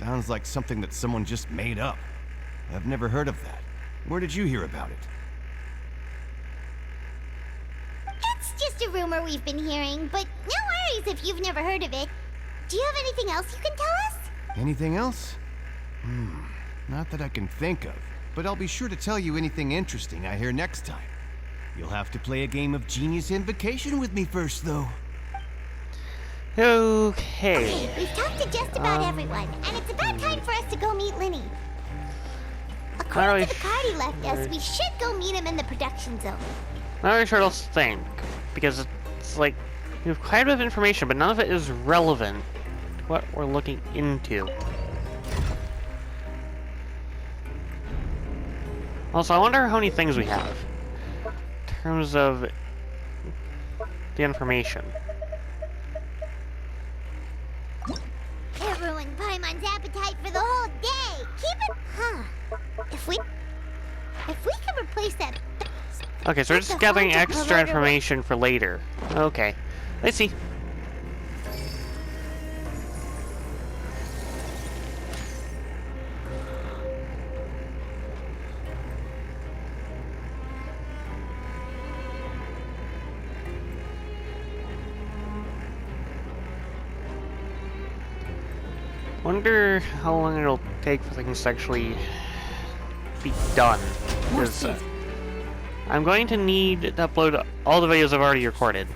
Sounds like something that someone just made up. I've never heard of that. Where did you hear about it? It's just a rumor we've been hearing, but no worries if you've never heard of it. Do you have anything else you can tell us? Anything else? Not that I can think of, but I'll be sure to tell you anything interesting I hear next time. You'll have to play a game of Genius Invocation with me first, though. Okay. Okay, we've talked to just about everyone, and it's about time for us to go meet Linny. According to the card he left us, we should go meet him in the production zone. Not really sure what else to think, because it's like, we have quite a bit of information, but none of it is relevant to what we're looking into. Also, I wonder how many things we have in terms of the information. It ruined Paimon's appetite for the whole day. Keep it, If we can replace that. Okay, so we're just gathering extra information for later. Okay, let's see. Wonder how long it'll take for things to actually be done. Because I'm going to need to upload all the videos I've already recorded,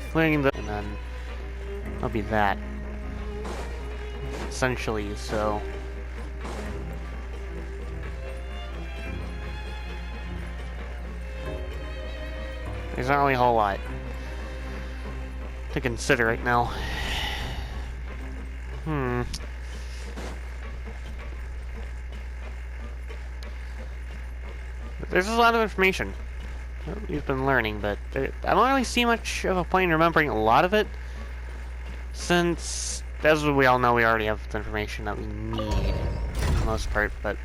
including the, and then that'll be that, essentially. So there's not really a whole lot to consider right now. There's a lot of information that we've been learning, but I don't really see much of a point in remembering a lot of it, since, as we all know, we already have the information that we need, for the most part, but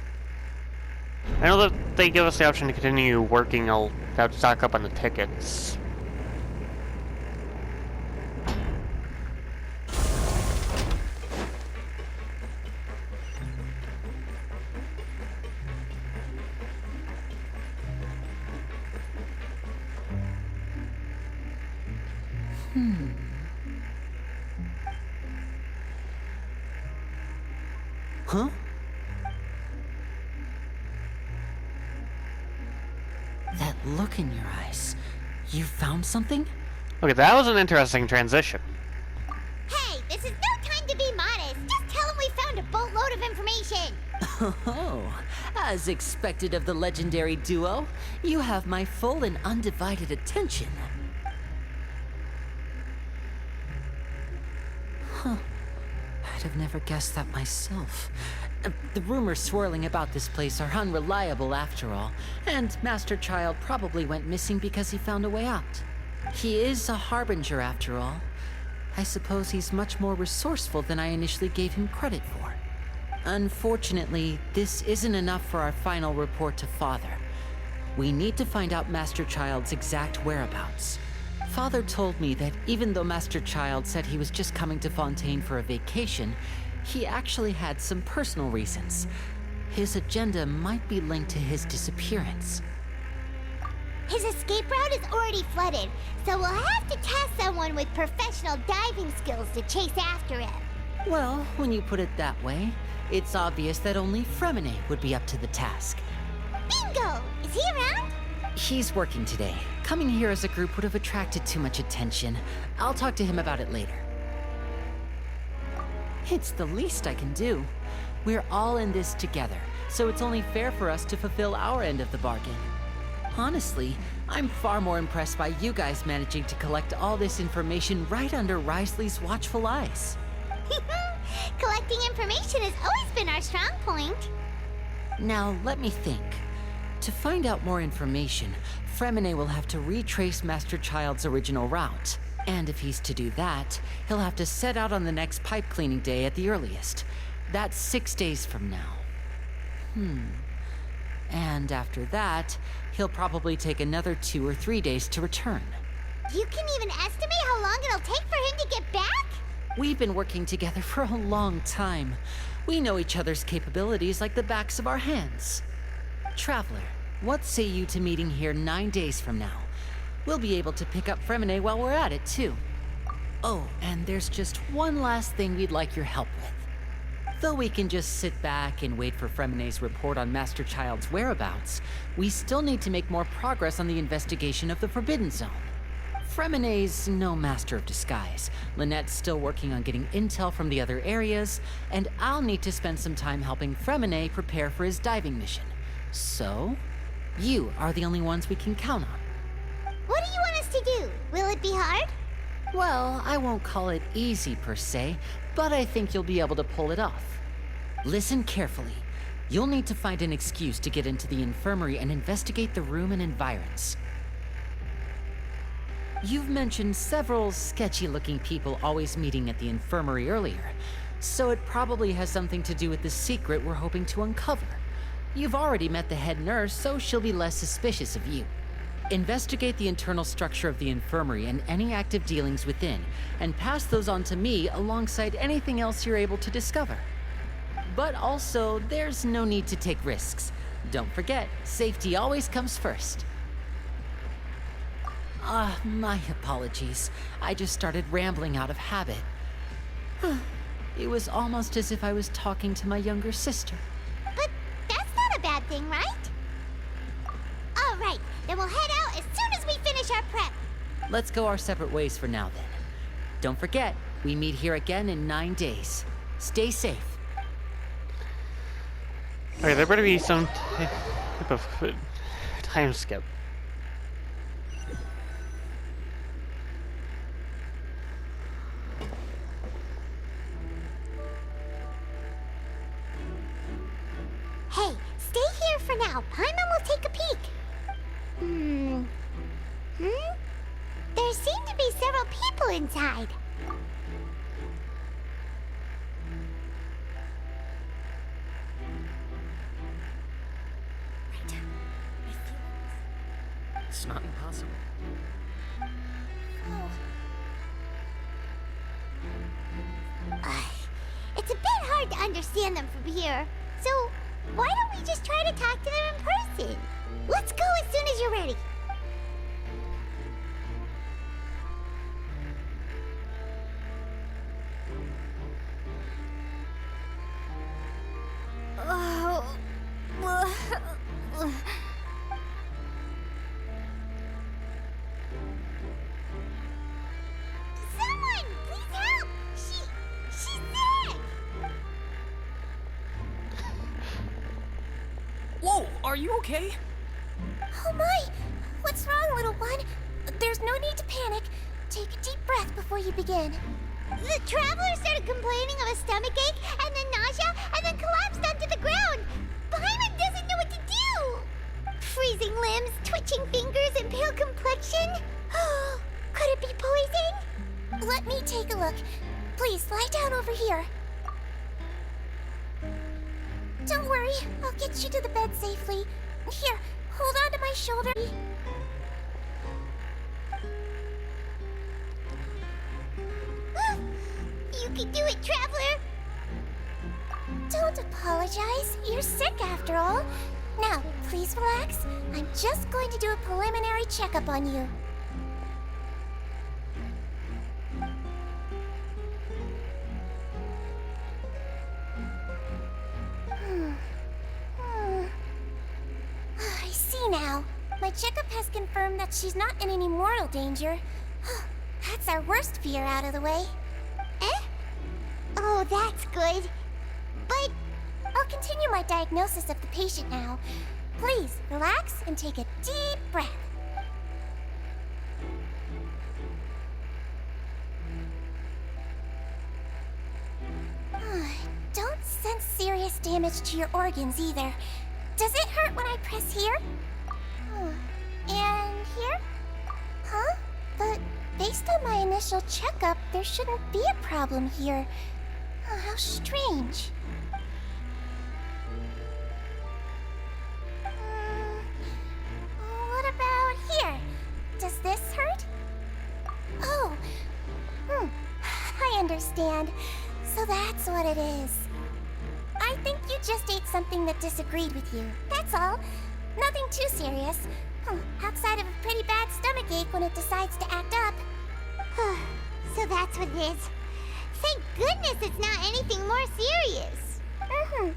I know that they give us the option to continue working. I'll have to stock up on the tickets. Huh? That look in your eyes. You found something? Okay, that was an interesting transition. Hey, this is no time to be modest. Just tell him we found a boatload of information. Oh, as expected of the legendary duo, you have my full and undivided attention. Huh. I'd have never guessed that myself. The rumors swirling about this place are unreliable after all, and Master Child probably went missing because he found a way out. He is a harbinger after all. I suppose he's much more resourceful than I initially gave him credit for. Unfortunately, this isn't enough for our final report to Father. We need to find out Master Child's exact whereabouts. Father told me that even though Master Child said he was just coming to Fontaine for a vacation, he actually had some personal reasons. His agenda might be linked to his disappearance. His escape route is already flooded, so we'll have to task someone with professional diving skills to chase after him. Well, when you put it that way, it's obvious that only Fremine would be up to the task. Bingo! Is he around? He's working today. Coming here as a group would have attracted too much attention. I'll talk to him about it later. It's the least I can do. We're all in this together, so it's only fair for us to fulfill our end of the bargain. Honestly, I'm far more impressed by you guys managing to collect all this information right under Risley's watchful eyes. Collecting information has always been our strong point. Now, let me think. To find out more information, Fremine will have to retrace Master Child's original route. And if he's to do that, he'll have to set out on the next pipe cleaning day at the earliest. That's 6 days from now. And after that, he'll probably take another 2 or 3 days to return. You can even estimate how long it'll take for him to get back? We've been working together for a long time. We know each other's capabilities like the backs of our hands. Traveler, what say you to meeting here 9 days from now? We'll be able to pick up Fremine while we're at it, too. Oh, and there's just one last thing we'd like your help with. Though we can just sit back and wait for Fremine's report on Master Child's whereabouts, we still need to make more progress on the investigation of the Forbidden Zone. Fremine's no master of disguise. Lynette's still working on getting intel from the other areas, and I'll need to spend some time helping Fremine prepare for his diving mission. So, you are the only ones we can count on. What do you want us to do? Will it be hard? Well, I won't call it easy per se, but I think you'll be able to pull it off. Listen carefully. You'll need to find an excuse to get into the infirmary and investigate the room and environs. You've mentioned several sketchy-looking people always meeting at the infirmary earlier, so it probably has something to do with the secret we're hoping to uncover. You've already met the head nurse, so she'll be less suspicious of you. Investigate the internal structure of the infirmary and any active dealings within, and pass those on to me alongside anything else you're able to discover. But also, there's no need to take risks. Don't forget, safety always comes first. My apologies. I just started rambling out of habit. It was almost as if I was talking to my younger sister. But that's not a bad thing, right? All right, then we'll head out as soon as we finish our prep. Let's go our separate ways for now, then. Don't forget, we meet here again in 9 days. Stay safe. Okay, there better be some type of time skip. Hey, stay here for now. Paimon will take a peek. There seem to be several people inside. It's not impossible. It's a bit hard to understand them from here. So, why don't we just try to talk to them in person? Let's go as soon as you're ready. Someone, please help! She's sick! Whoa, are you okay? Oh my! What's wrong, little one? There's no need to panic. Take a deep breath before you begin. The traveler started complaining of a stomachache, and then nausea, and then collapsed onto the ground. Paimon doesn't know what to do. Freezing limbs, twitching fingers, and pale complexion. Could it be poison? Let me take a look. Please lie down over here. Don't worry, I'll get you to the bed safely. Here, hold on to my shoulder. You can do it, Traveler! Don't apologize. You're sick after all. Now, please relax. I'm just going to do a preliminary checkup on you. I see now. My checkup has confirmed that she's not in any mortal danger. That's our worst fear out of the way. Eh? Oh, that's good. But I'll continue my diagnosis of the patient now. Please, relax and take a deep breath. Don't sense serious damage to your organs either. Does it hurt when I press here? And here? Huh? But based on my initial checkup, there shouldn't be a problem here. How strange. What about here? Does this hurt? Oh. I understand. So that's what it is. just ate something that disagreed with you. That's all. Nothing too serious. Outside of a pretty bad stomachache when it decides to act up. So that's what it is. Thank goodness it's not anything more serious. And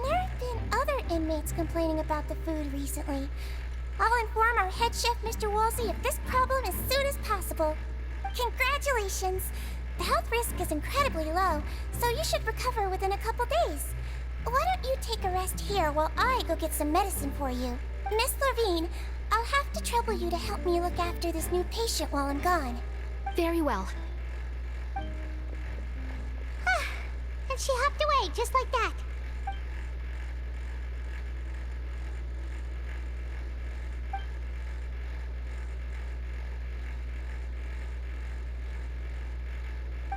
there have been other inmates complaining about the food recently. I'll inform our head chef, Mr. Woolsey, of this problem as soon as possible. Congratulations! The health risk is incredibly low, so you should recover within a couple days. Why don't you take a rest here while I go get some medicine for you? Miss Levine, I'll have to trouble you to help me look after this new patient while I'm gone. Very well. And she hopped away just like that.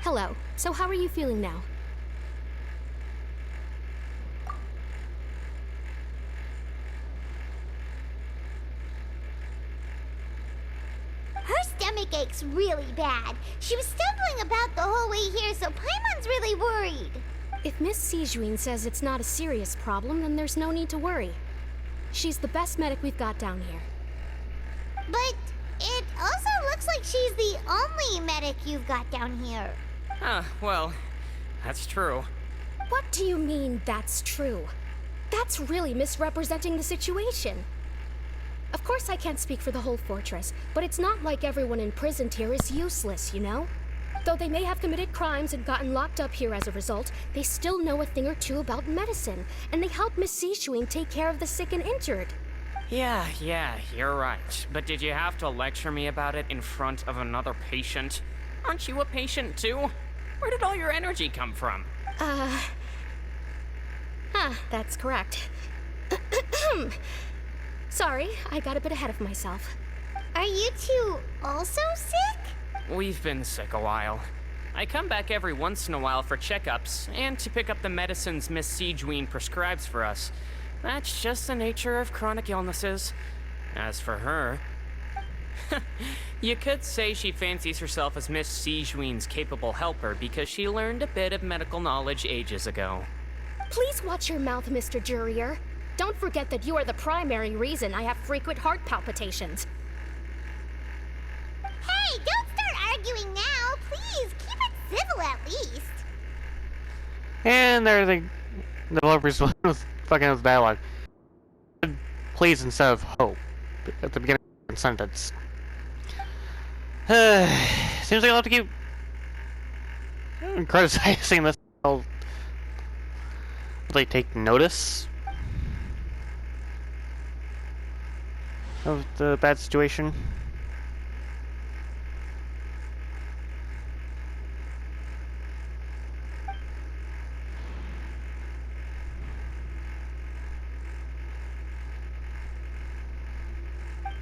Hello. So how are you feeling now? Her stomach ache's really bad. She was stumbling about the whole way here, so Paimon's really worried. If Miss Sijuin says it's not a serious problem, then there's no need to worry. She's the best medic we've got down here. But it also looks like she's the only medic you've got down here. Well, that's true. What do you mean, that's true? That's really misrepresenting the situation. Of course I can't speak for the whole fortress, but it's not like everyone imprisoned here is useless, you know? Though they may have committed crimes and gotten locked up here as a result, they still know a thing or two about medicine, and they help Miss Sishuin take care of the sick and injured. Yeah, you're right. But did you have to lecture me about it in front of another patient? Aren't you a patient too? Where did all your energy come from? That's correct. Sorry, I got a bit ahead of myself. Are you two also sick? We've been sick a while. I come back every once in a while for checkups and to pick up the medicines Miss Sijuin prescribes for us. That's just the nature of chronic illnesses. As for her, you could say she fancies herself as Miss Sijuin's capable helper because she learned a bit of medical knowledge ages ago. Please watch your mouth, Mr. Jurier. Don't forget that you are the primary reason I have frequent heart palpitations. Hey, don't start arguing now. Please, keep it civil at least. And there the developers was fucking with dialogue. Please instead of hope at the beginning of the sentence. Seems like I'll have to keep criticizing this. Will they take notice of the bad situation?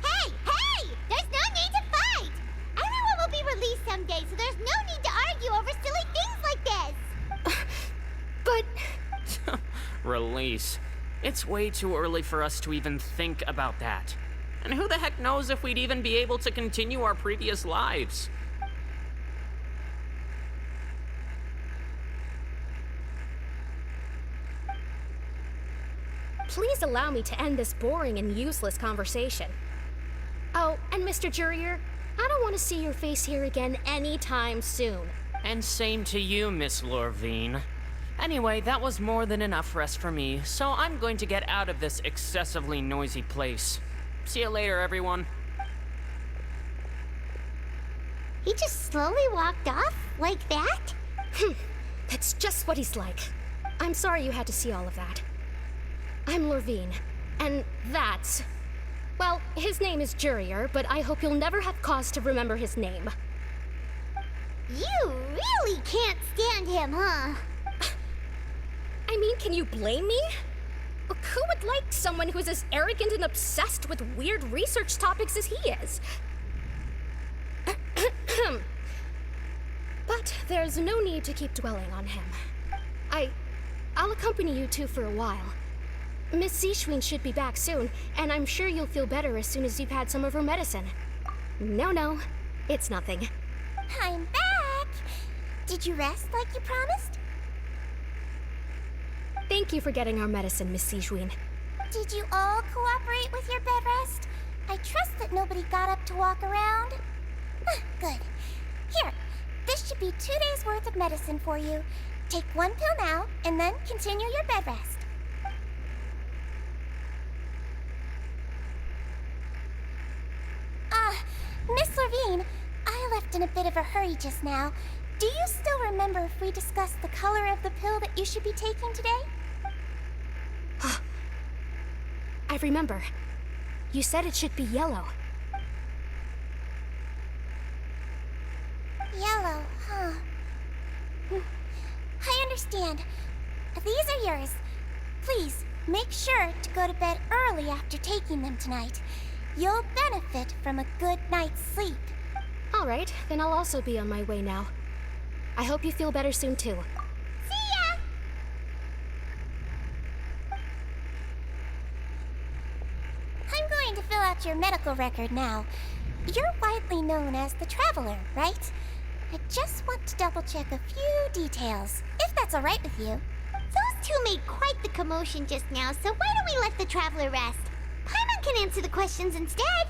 Hey! There's no need to fight! Everyone will be released someday, so there's no need to argue over silly things like this! But... Release. It's way too early for us to even think about that. And who the heck knows if we'd even be able to continue our previous lives? Please allow me to end this boring and useless conversation. Oh, and Mr. Jurier, I don't want to see your face here again anytime soon. And same to you, Miss Lorvine. Anyway, that was more than enough rest for me, so I'm going to get out of this excessively noisy place. See you later, everyone. He just slowly walked off like that? That's just what he's like. I'm sorry you had to see all of that. I'm Lorvine, and that's... Well, his name is Jurier, but I hope you'll never have cause to remember his name. You really can't stand him, huh? I mean, can you blame me? Who would like someone who's as arrogant and obsessed with weird research topics as he is? But there's no need to keep dwelling on him. I'll accompany you two for a while. Miss Sishuin should be back soon, and I'm sure you'll feel better as soon as you've had some of her medicine. No, it's nothing. I'm back! Did you rest like you promised? Thank you for getting our medicine, Miss Sijween. Did you all cooperate with your bed rest? I trust that nobody got up to walk around. Good. Here, this should be 2 days' worth of medicine for you. Take 1 pill now, and then continue your bed rest. Miss Levine, I left in a bit of a hurry just now. Do you still remember if we discussed the color of the pill that you should be taking today? I remember. You said it should be yellow. Yellow, huh? I understand. These are yours. Please, make sure to go to bed early after taking them tonight. You'll benefit from a good night's sleep. All right, then I'll also be on my way now. I hope you feel better soon, too. See ya! I'm going to fill out your medical record now. You're widely known as the Traveler, right? I just want to double-check a few details, if that's all right with you. Those two made quite the commotion just now, so why don't we let the traveler rest? Paimon can answer the questions instead.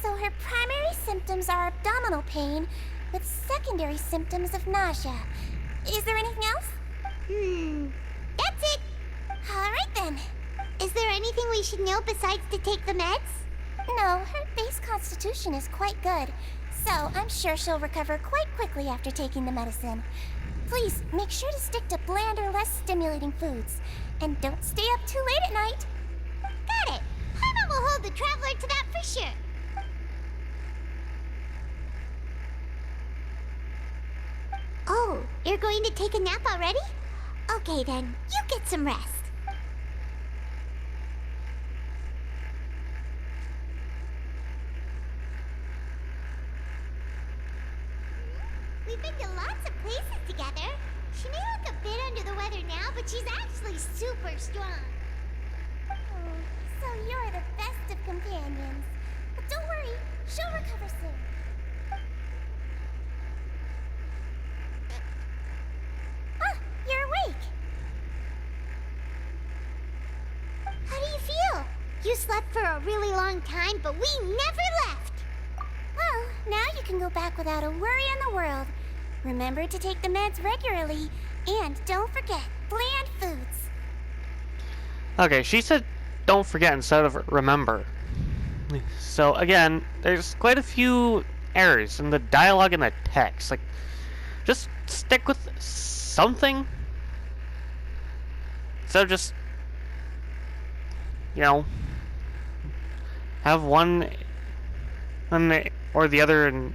So her primary symptoms are abdominal pain, with secondary symptoms of nausea. Is there anything else? That's it. All right then. Is there anything we should know besides to take the meds? No, her base constitution is quite good, so I'm sure she'll recover quite quickly after taking the medicine. Please, make sure to stick to blander, less stimulating foods. And don't stay up too late at night. Got it. Paimon will hold the traveler to that for sure. Oh, you're going to take a nap already? Okay then, you get some rest. We've been to lots of places together. She may look a bit under the weather now, but she's actually super strong. Oh, so you're the best of companions. But don't worry, she'll recover soon. You're awake. How do you feel? You slept for a really long time, but we never left. Well, now you can go back without a worry in the world. Remember to take the meds regularly, and don't forget bland foods. Okay, she said don't forget instead of remember. So again, there's quite a few errors in the dialogue and the text. Like, just stick with something instead of just, you know, have one or the other and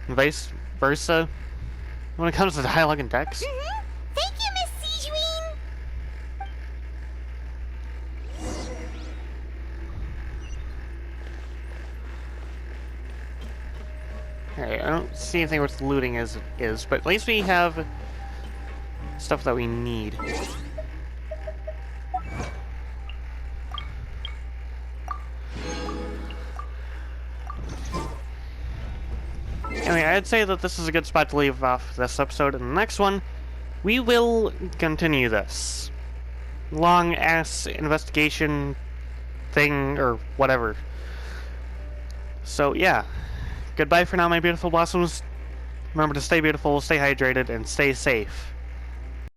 vice versa when it comes to dialogue and text. Thank you, Miss Sijween. Okay, I don't see anything worth looting as it is, but at least we have stuff that we need. Anyway, I'd say that this is a good spot to leave off this episode. In the next one, we will continue this long-ass investigation thing, or whatever. So, yeah. Goodbye for now, my beautiful blossoms. Remember to stay beautiful, stay hydrated, and stay safe.